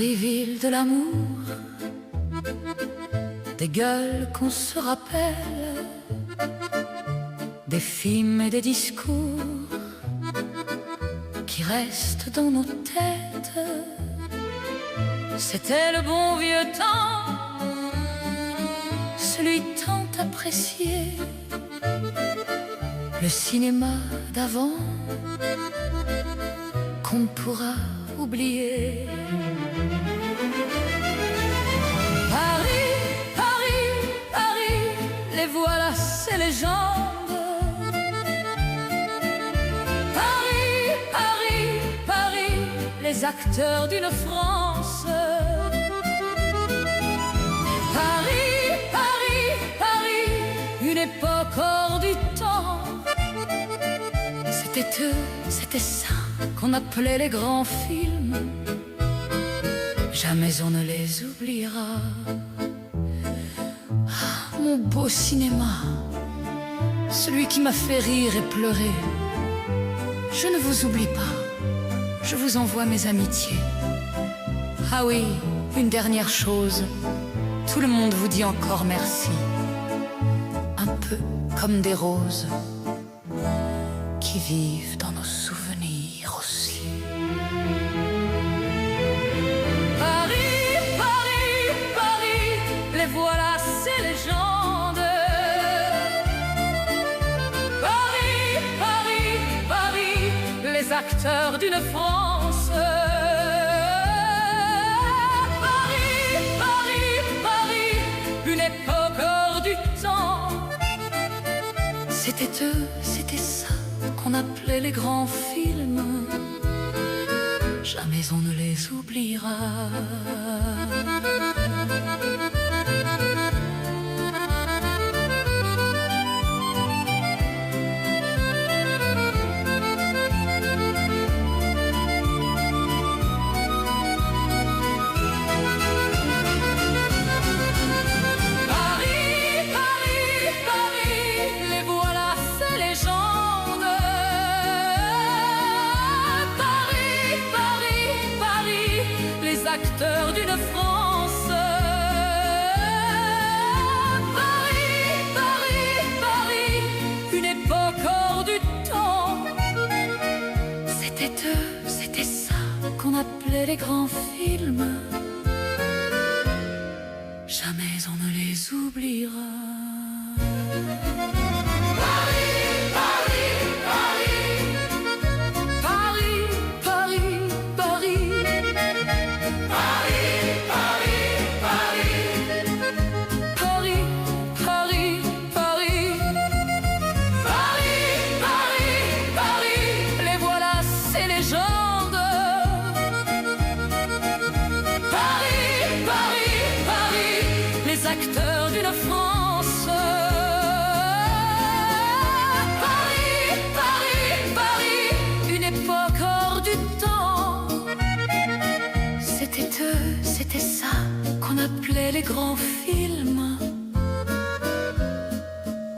Paris, ville de l'amour, des gueules qu'on se rappelle, des films et des discours qui restent dans nos têtes. C'était le bon vieux temps, celui tant apprécié, le cinéma d'avant qu'on ne pourra oublier. Paris, Paris, Paris, les voilà ces légendes. Paris, Paris, Paris, les acteurs d'une France. Paris, Paris, Paris, une époque hors du temps. C'était eux, c'était ça qu'on appelait les grands films. Jamais on ne les oubliera. Ah, mon beau cinéma, celui qui m'a fait rire et pleurer. Je ne vous oublie pas, je vous envoie mes amitiés. Ah oui, une dernière chose, tout le monde vous dit encore merci. Un peu comme des roses qui vivent dans nos souvenirs aussi. Paris, Paris, Paris, les voilà ces légendes. Paris, Paris, Paris, les acteurs d'une France. Paris, Paris, Paris, une époque hors du temps. C'était eux, c'était ça qu'on appelait les grands films. Jamais on ne les oubliera. Acteurs d'une France. Paris, Paris, Paris, une époque hors du temps. C'était eux, c'était ça qu'on appelait les grands films. Jamais on ne les oubliera. Acteurs d'une France. Paris, Paris, Paris, une époque hors du temps. C'était eux, c'était ça qu'on appelait les grands films.